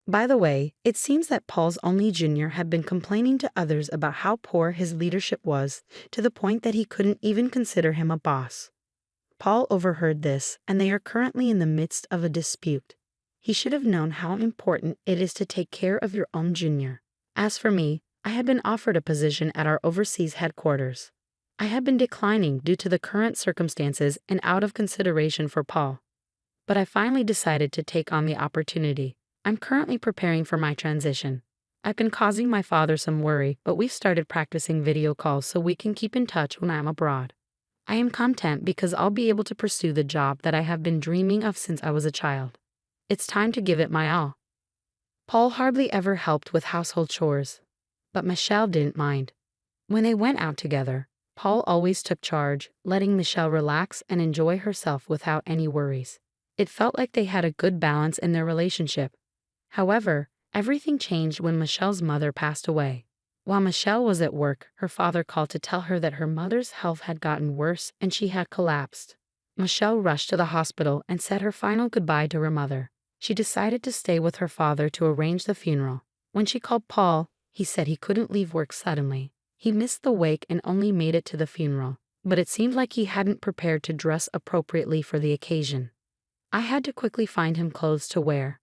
By the way, it seems that Paul's only junior had been complaining to others about how poor his leadership was, to the point that he couldn't even consider him a boss. Paul overheard this, and they are currently in the midst of a dispute. He should have known how important it is to take care of your own junior. As for me, I had been offered a position at our overseas headquarters. I had been declining due to the current circumstances and out of consideration for Paul. But I finally decided to take on the opportunity. I'm currently preparing for my transition. I've been causing my father some worry, but we've started practicing video calls so we can keep in touch when I'm abroad. I am content because I'll be able to pursue the job that I have been dreaming of since I was a child. It's time to give it my all. Paul hardly ever helped with household chores, but Michelle didn't mind. When they went out together, Paul always took charge, letting Michelle relax and enjoy herself without any worries. It felt like they had a good balance in their relationship. However, everything changed when Michelle's mother passed away. While Michelle was at work, her father called to tell her that her mother's health had gotten worse and she had collapsed. Michelle rushed to the hospital and said her final goodbye to her mother. She decided to stay with her father to arrange the funeral. When she called Paul, he said he couldn't leave work suddenly. He missed the wake and only made it to the funeral, but it seemed like he hadn't prepared to dress appropriately for the occasion. I had to quickly find him clothes to wear,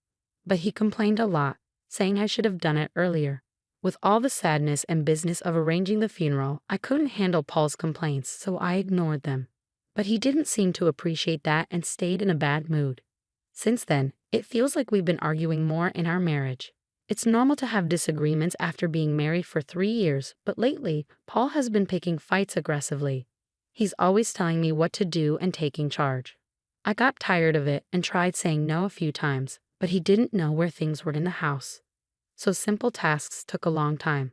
but he complained a lot, saying I should have done it earlier. With all the sadness and business of arranging the funeral, I couldn't handle Paul's complaints, so I ignored them. But he didn't seem to appreciate that and stayed in a bad mood. Since then, it feels like we've been arguing more in our marriage. It's normal to have disagreements after being married for 3 years, but lately, Paul has been picking fights aggressively. He's always telling me what to do and taking charge. I got tired of it and tried saying no a few times, but he didn't know where things were in the house. So simple tasks took a long time.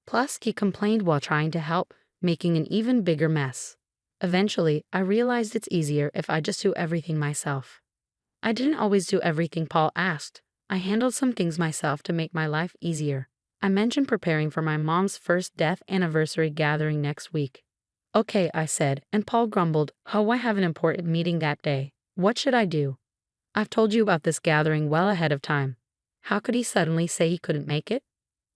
Plus, he complained while trying to help, making an even bigger mess. Eventually, I realized it's easier if I just do everything myself. I didn't always do everything Paul asked. I handled some things myself to make my life easier. I mentioned preparing for my mom's first death anniversary gathering next week. Okay, I said, and Paul grumbled, oh, I have an important meeting that day. What should I do? I've told you about this gathering well ahead of time. How could he suddenly say he couldn't make it?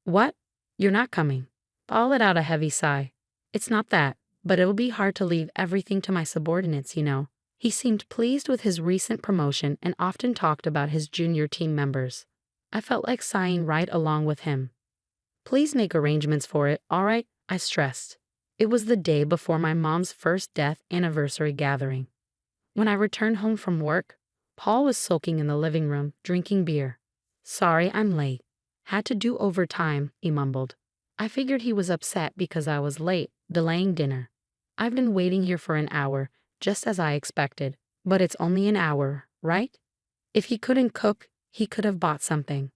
What? You're not coming. Paul let out a heavy sigh. It's not that, but it'll be hard to leave everything to my subordinates, you know. He seemed pleased with his recent promotion and often talked about his junior team members. I felt like sighing right along with him. Please make arrangements for it, all right? I stressed. It was the day before my mom's first death anniversary gathering. When I returned home from work, Paul was sulking in the living room, drinking beer. Sorry, I'm late. Had to do overtime, he mumbled. I figured he was upset because I was late, delaying dinner. I've been waiting here for an hour, just as I expected. But it's only an hour, right? If he couldn't cook, he could have bought something.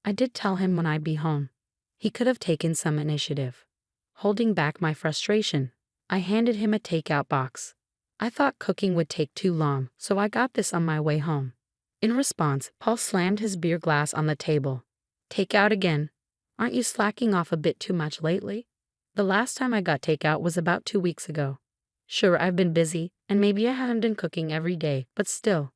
I did tell him when I'd be home. He could have taken some initiative. Holding back my frustration, I handed him a takeout box. I thought cooking would take too long, so I got this on my way home. In response, Paul slammed his beer glass on the table. Takeout again. Aren't you slacking off a bit too much lately? The last time I got takeout was about 2 weeks ago. Sure, I've been busy, and maybe I haven't been cooking every day, but still.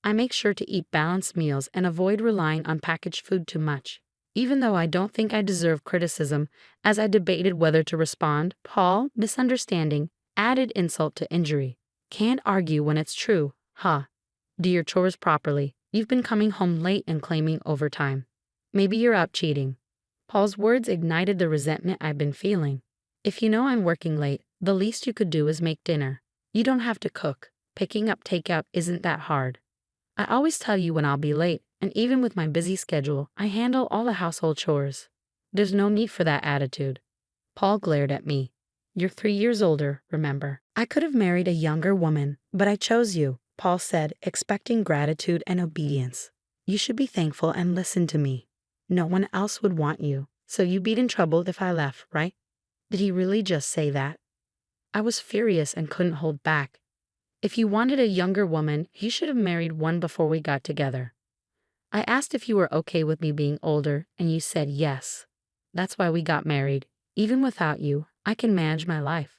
I make sure to eat balanced meals and avoid relying on packaged food too much. Even though I don't think I deserve criticism, as I debated whether to respond, Paul, misunderstanding, added insult to injury. Can't argue when it's true, huh? Do your chores properly. You've been coming home late and claiming overtime. Maybe you're out cheating. Paul's words ignited the resentment I've been feeling. If you know I'm working late, the least you could do is make dinner. You don't have to cook. Picking up takeout isn't that hard. I always tell you when I'll be late, and even with my busy schedule, I handle all the household chores. There's no need for that attitude. Paul glared at me. You're 3 years older, remember? I could have married a younger woman, but I chose you, Paul said, expecting gratitude and obedience. You should be thankful and listen to me. No one else would want you, so you'd be in trouble if I left, right? Did he really just say that? I was furious and couldn't hold back. If you wanted a younger woman, you should have married one before we got together. I asked if you were okay with me being older, and you said yes. That's why we got married. Even without you, I can manage my life.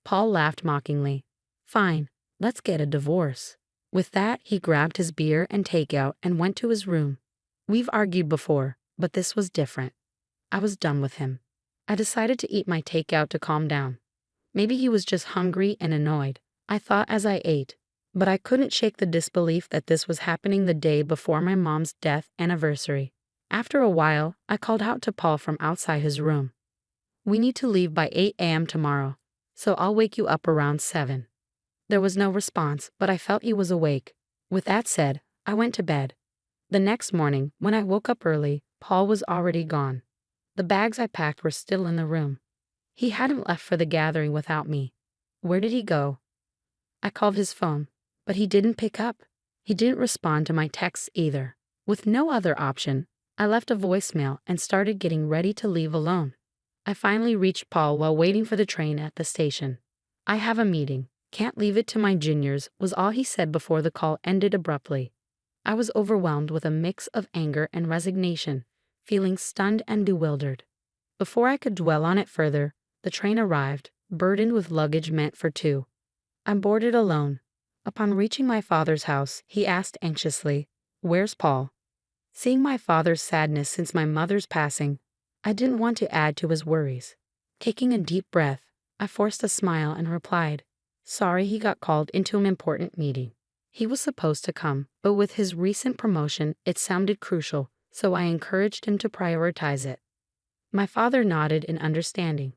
Paul laughed mockingly. Fine, let's get a divorce. With that, he grabbed his beer and takeout and went to his room. We've argued before, but this was different. I was done with him. I decided to eat my takeout to calm down. Maybe he was just hungry and annoyed, I thought as I ate. But I couldn't shake the disbelief that this was happening the day before my mom's death anniversary. After a while, I called out to Paul from outside his room. We need to leave by 8 a.m. tomorrow, so I'll wake you up around 7. There was no response, but I felt he was awake. With that said, I went to bed. The next morning, when I woke up early, Paul was already gone. The bags I packed were still in the room. He hadn't left for the gathering without me. Where did he go? I called his phone, but he didn't pick up. He didn't respond to my texts either. With no other option, I left a voicemail and started getting ready to leave alone. I finally reached Paul while waiting for the train at the station. I have a meeting. Can't leave it to my juniors, was all he said before the call ended abruptly. I was overwhelmed with a mix of anger and resignation, feeling stunned and bewildered. Before I could dwell on it further, the train arrived, burdened with luggage meant for two. I boarded alone. Upon reaching my father's house, he asked anxiously, "Where's Paul?" Seeing my father's sadness since my mother's passing, I didn't want to add to his worries. Taking a deep breath, I forced a smile and replied, "Sorry, he got called into an important meeting." He was supposed to come, but with his recent promotion, it sounded crucial, so I encouraged him to prioritize it. My father nodded in understanding.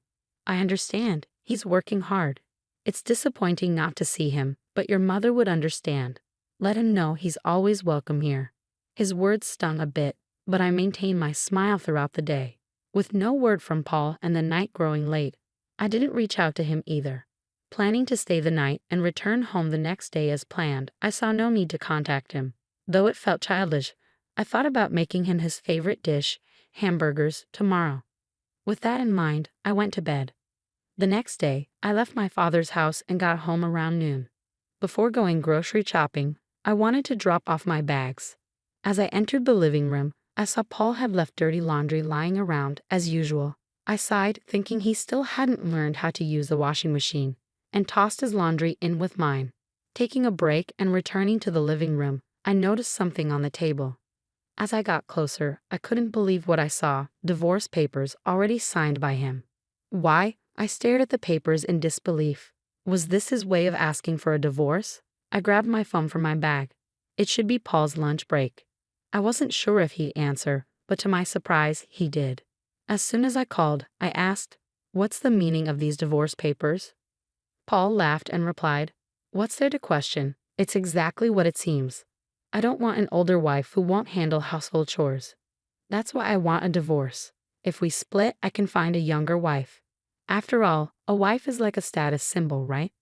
"I understand. He's working hard. It's disappointing not to see him, but your mother would understand. Let him know he's always welcome here." His words stung a bit, but I maintained my smile throughout the day. With no word from Paul and the night growing late, I didn't reach out to him either. Planning to stay the night and return home the next day as planned, I saw no need to contact him. Though it felt childish, I thought about making him his favorite dish, hamburgers, tomorrow. With that in mind, I went to bed. The next day, I left my father's house and got home around noon. Before going grocery shopping, I wanted to drop off my bags. As I entered the living room, I saw Paul had left dirty laundry lying around, as usual. I sighed, thinking he still hadn't learned how to use the washing machine, and tossed his laundry in with mine. Taking a break and returning to the living room, I noticed something on the table. As I got closer, I couldn't believe what I saw: divorce papers already signed by him. Why? I stared at the papers in disbelief. Was this his way of asking for a divorce? I grabbed my phone from my bag. It should be Paul's lunch break. I wasn't sure if he'd answer, but to my surprise, he did. As soon as I called, I asked, "What's the meaning of these divorce papers?" Paul laughed and replied, "What's there to question? It's exactly what it seems. I don't want an older wife who won't handle household chores. That's why I want a divorce. If we split, I can find a younger wife. After all, a wife is like a status symbol, right?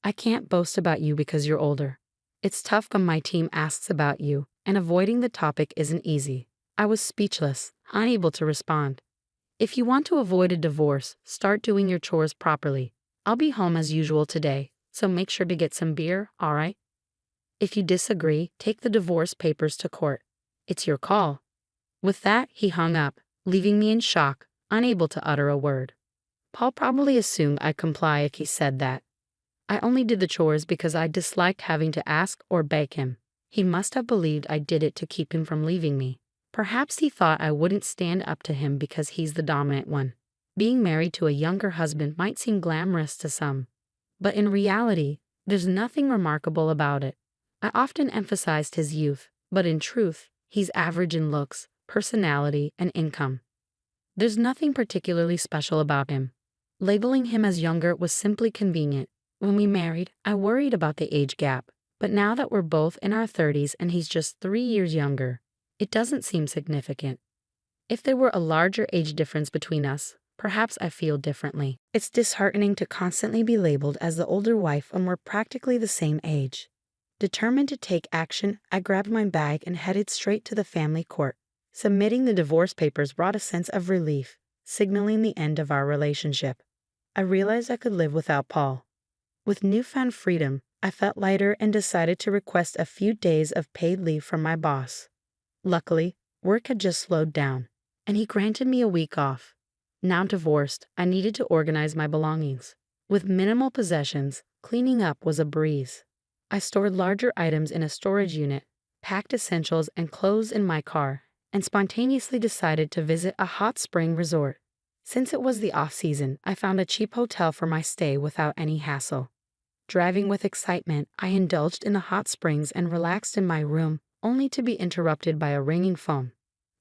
I can't boast about you because you're older. It's tough when my team asks about you, and avoiding the topic isn't easy." I was speechless, unable to respond. "If you want to avoid a divorce, start doing your chores properly. I'll be home as usual today, so make sure to get some beer, all right? If you disagree, take the divorce papers to court. It's your call." With that, he hung up, leaving me in shock, unable to utter a word. Paul probably assumed I'd comply if he said that. I only did the chores because I disliked having to ask or beg him. He must have believed I did it to keep him from leaving me. Perhaps he thought I wouldn't stand up to him because he's the dominant one. Being married to a younger husband might seem glamorous to some, but in reality, there's nothing remarkable about it. I often emphasized his youth, but in truth, he's average in looks, personality, and income. There's nothing particularly special about him. Labeling him as younger was simply convenient. When we married, I worried about the age gap, but now that we're both in our 30s and he's just 3 years younger, it doesn't seem significant. If there were a larger age difference between us, perhaps I feel differently. It's disheartening to constantly be labeled as the older wife when we're practically the same age. Determined to take action, I grabbed my bag and headed straight to the family court. Submitting the divorce papers brought a sense of relief, signaling the end of our relationship. I realized I could live without Paul. With newfound freedom, I felt lighter and decided to request a few days of paid leave from my boss. Luckily, work had just slowed down, and he granted me a week off. Now divorced, I needed to organize my belongings. With minimal possessions, cleaning up was a breeze. I stored larger items in a storage unit, packed essentials and clothes in my car, and spontaneously decided to visit a hot spring resort. Since it was the off-season, I found a cheap hotel for my stay without any hassle. Driving with excitement, I indulged in the hot springs and relaxed in my room, only to be interrupted by a ringing phone.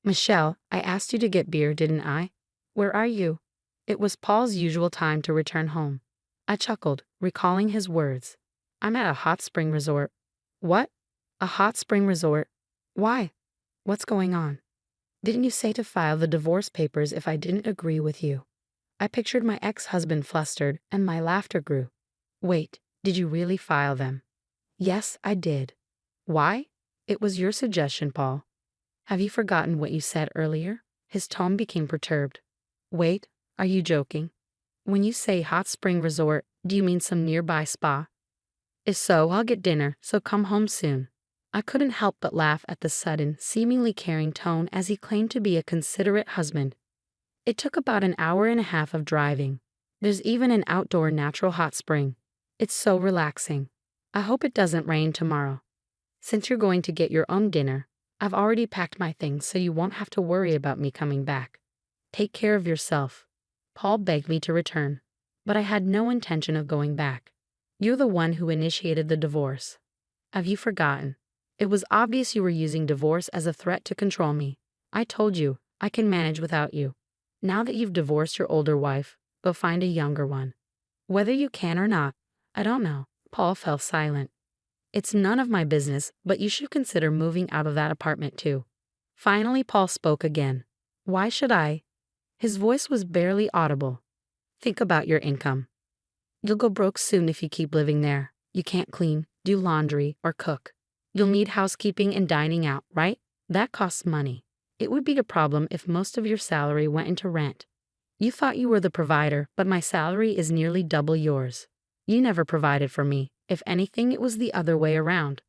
"Michelle, I asked you to get beer, didn't I? Where are you?" It was Paul's usual time to return home. I chuckled, recalling his words. "I'm at a hot spring resort." "What? A hot spring resort? Why? What's going on?" "Didn't you say to file the divorce papers if I didn't agree with you?" I pictured my ex-husband flustered, and my laughter grew. "Wait, did you really file them?" "Yes, I did." "Why?" "It was your suggestion, Paul." "Have you forgotten what you said earlier?" His tone became perturbed. "Wait, are you joking? When you say hot spring resort, do you mean some nearby spa?" "If so, I'll get dinner, so come home soon." I couldn't help but laugh at the sudden, seemingly caring tone as he claimed to be a considerate husband. It took about an hour and a half of driving. There's even an outdoor natural hot spring. It's so relaxing. I hope it doesn't rain tomorrow. Since you're going to get your own dinner, I've already packed my things so you won't have to worry about me coming back. Take care of yourself. Paul begged me to return, but I had no intention of going back. You're the one who initiated the divorce. Have you forgotten? It was obvious you were using divorce as a threat to control me. I told you, I can manage without you. Now that you've divorced your older wife, go find a younger one. Whether you can or not, I don't know." Paul fell silent. "It's none of my business, but you should consider moving out of that apartment too." Finally, Paul spoke again. "Why should I?" His voice was barely audible. "Think about your income. You'll go broke soon if you keep living there. You can't clean, do laundry, or cook. You'll need housekeeping and dining out, right? That costs money. It would be a problem if most of your salary went into rent. You thought you were the provider, but my salary is nearly double yours. You never provided for me. If anything, it was the other way around.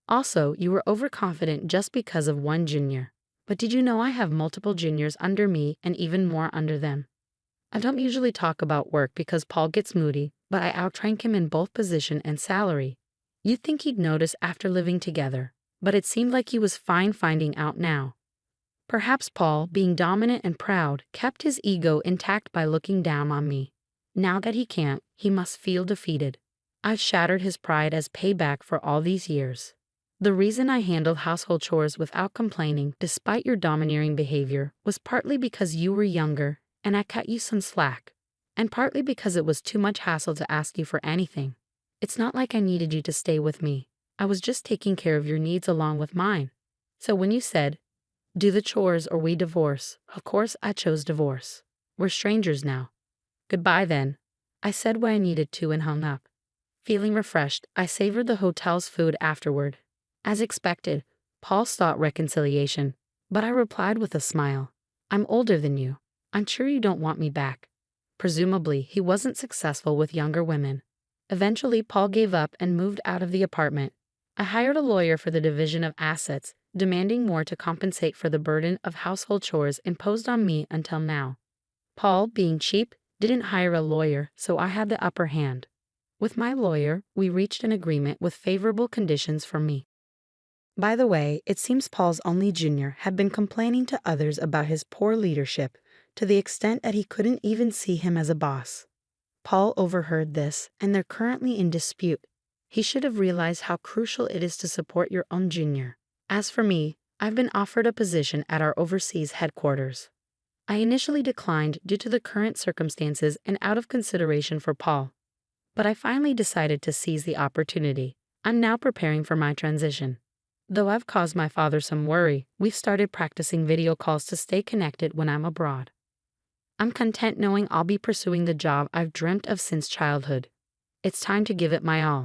Also, you were overconfident just because of one junior. But did you know I have multiple juniors under me and even more under them?" I don't usually talk about work because Paul gets moody, but I outrank him in both position and salary. You'd think he'd notice after living together, but it seemed like he was fine finding out now. Perhaps Paul, being dominant and proud, kept his ego intact by looking down on me. Now that he can't, he must feel defeated. I've shattered his pride as payback for all these years. The reason I handled household chores without complaining, despite your domineering behavior, was partly because you were younger and I cut you some slack, and partly because it was too much hassle to ask you for anything. It's not like I needed you to stay with me. I was just taking care of your needs along with mine. So when you said, do the chores or we divorce, of course I chose divorce. We're strangers now. Goodbye then. I said what I needed to and hung up. Feeling refreshed, I savored the hotel's food afterward. As expected, Paul sought reconciliation, but I replied with a smile. "I'm older than you. I'm sure you don't want me back." Presumably, he wasn't successful with younger women. Eventually, Paul gave up and moved out of the apartment. I hired a lawyer for the division of assets, demanding more to compensate for the burden of household chores imposed on me until now. Paul, being cheap, didn't hire a lawyer, so I had the upper hand. With my lawyer, we reached an agreement with favorable conditions for me. By the way, it seems Paul's only junior had been complaining to others about his poor leadership, to the extent that he couldn't even see him as a boss. Paul overheard this, and they're currently in dispute. He should have realized how crucial it is to support your own junior. As for me, I've been offered a position at our overseas headquarters. I initially declined due to the current circumstances and out of consideration for Paul. But I finally decided to seize the opportunity. I'm now preparing for my transition. Though I've caused my father some worry, we've started practicing video calls to stay connected when I'm abroad. I'm content knowing I'll be pursuing the job I've dreamt of since childhood. It's time to give it my all.